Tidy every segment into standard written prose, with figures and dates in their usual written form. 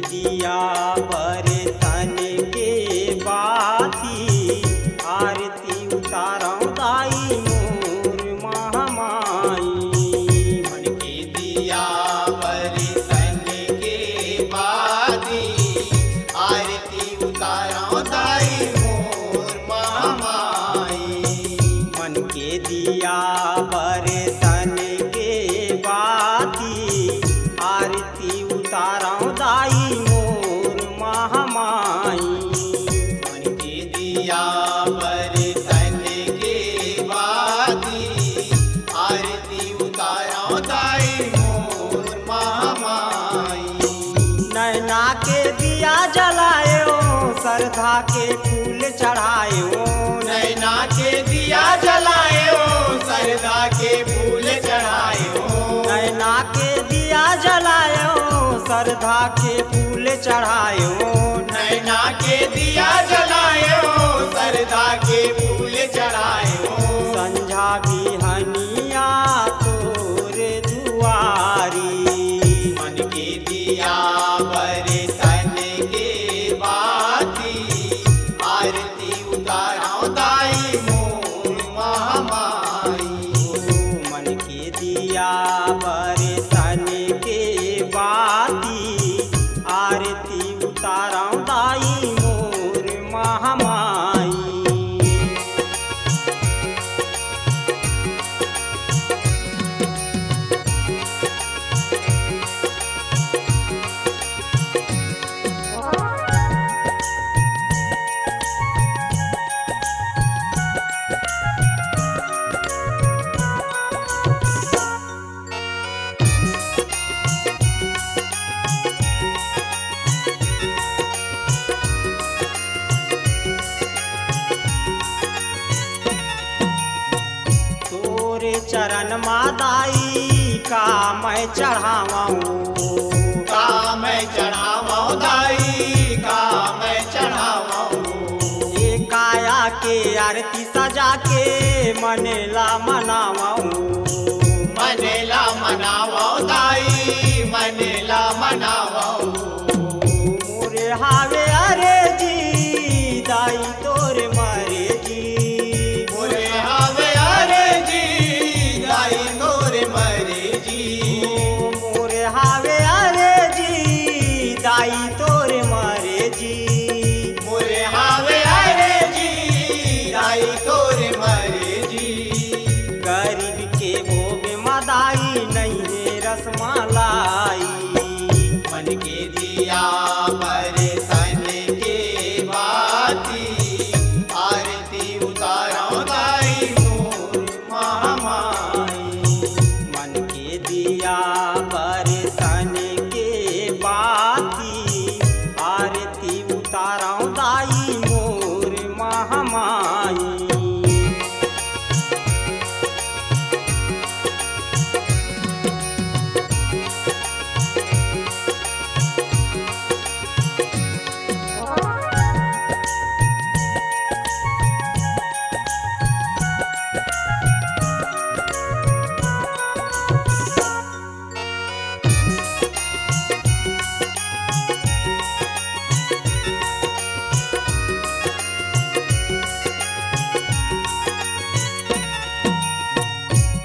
दिया बर्तन के बाती आरती उतारौ दाई मोर महामाई। मन के दिया बर्तन के बाती आरती उतारौ दाई मोर महामाई। मन के दिया बर्तन के बाती आरती उतारौ दाई मोर महामाई। मन के दिया बर्तन के बाती आरती उतारौ दाई मोर महामाई। नैना के दिया जलायो श्रद्धा के फूल चढ़ायो। नैना के दिया जलायो श्रद्धा के फूल चढ़ायो। नैना के दिया जलायो श्रद्धा के फूल चढ़ायो। नैना के दिया जलायो श्रद्धा के फूल चढ़ायो। संझा बिहनिया तोर दुआरी। मन के दिया बर्तन के बाती आरती उतारौ दाई मोर महामाई। मन के दिया बर्तन के बाती आरती उतारौ दाई मोर महामाई। तोरे चरण मादाई का मैं चढ़ावाऊँ। का मैं चढ़ावौ दाई का मैं चढ़ावौ। ये काया के आरती सजा के मनेला मनावाऊँ। मनेला मनावौ दाई मनेला मनावौ। मोरे हावे अरे जी दाई तोरे मरे जी। मोरे हावे अरे जी दाई तोरे मरे जी। मोरे हावे अरे जी दाई तोरे मरे जी। मोरे हावे अरे जी दाई तोरे मरे जी। गरीब के भोग मदाई नहीं है रसमलाई। मन के दिया बर्तन के बाती आरती उतारौ दाई मोर महामाई। मन के दिया बर्तन के बाती आरती उतारौ दाई मोर महामाई।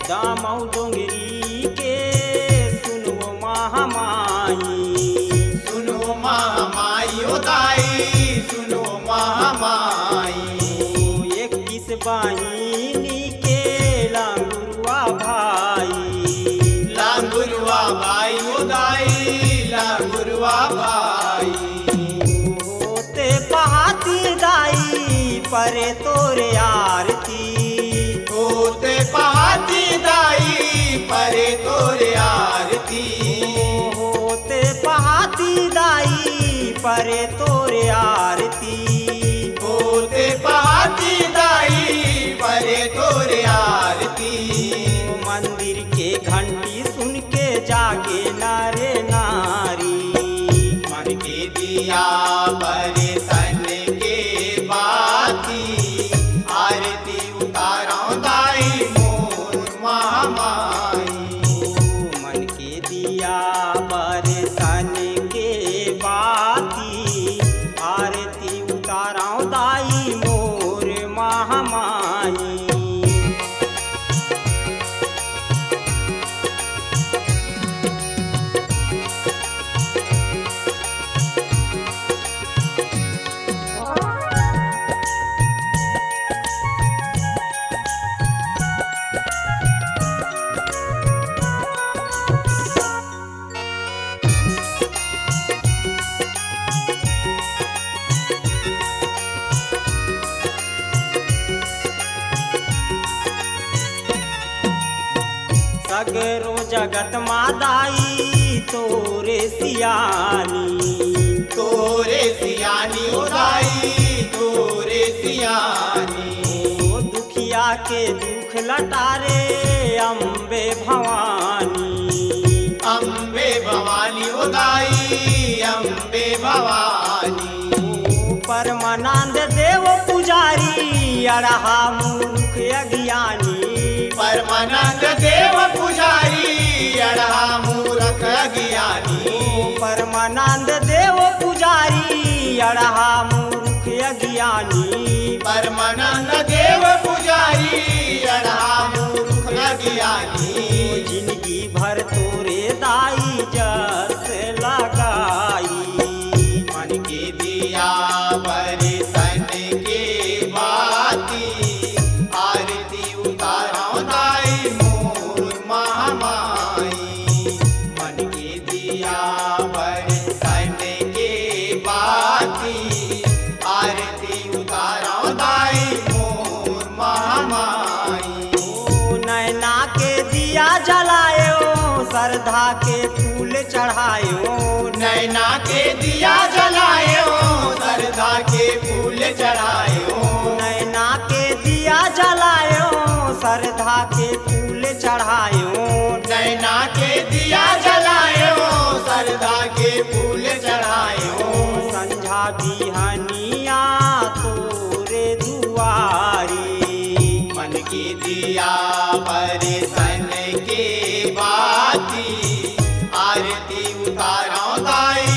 दामौ डोंगरी के सुनो महामाई। सुनो महामाई ओ दाई सुनो महामाई। 21 बहिनी के लांगुरुआ भाई। लांगुरुआ भाई ओ दाई लांगुरुआ भाई। होते पहाती दाई परे तोरे आरती। होते पहाती दाई परे तोरे आरती। होते पहाती दाई परे तोरे आरती। होते पहाती दाई परे तोरे आरती। मंदिर के घंटी सुन के जागे नारे नारी। मन के दिया बर्तन के बाती आरती उतारौ दाई मोर महामाई। मन के दिया बर्तन के बा सगरो जगत मादाई तोरे सियानी। तोरे सियानी उदाई तोरे सियानी। ओ दुखिया के दुख लटारे अम्बे भवानी। अम्बे भवानी उदाई अम्बे भवानी। ओ परमानंद देव पुजारी अड़हा मूर्ख अज्ञानी। परमानंद देव पुजारी अड़हा मूर्ख अज्ञानी। परमानंद देव पुजारी अड़हा मूर्ख अज्ञानी। परमानंद देव पुजारी अड़हा मूर्ख अज्ञानी। जिंदगी भर तोरे दाई जस लगाई। मन के दिया बरे सन के बाती आरती उतारो दाई मोर महामाई। मन के दिया बरे सन के बाती आरती उतारो दाई मोर महामाई। ओ नैना के दिया जलायो श्रद्धा के फूल चढ़ायो। नैना के दिया जलायो श्रद्धा के फूल चढ़ायो। नैना के दिया जलायो श्रद्धा के फूल चढ़ायो। नैना के दिया जलायो श्रद्धा के फूल चढ़ायो। संझा बिहनिया तोरे दुआरी। मन की दिया बरे सन के बाती आरती उतारो दाई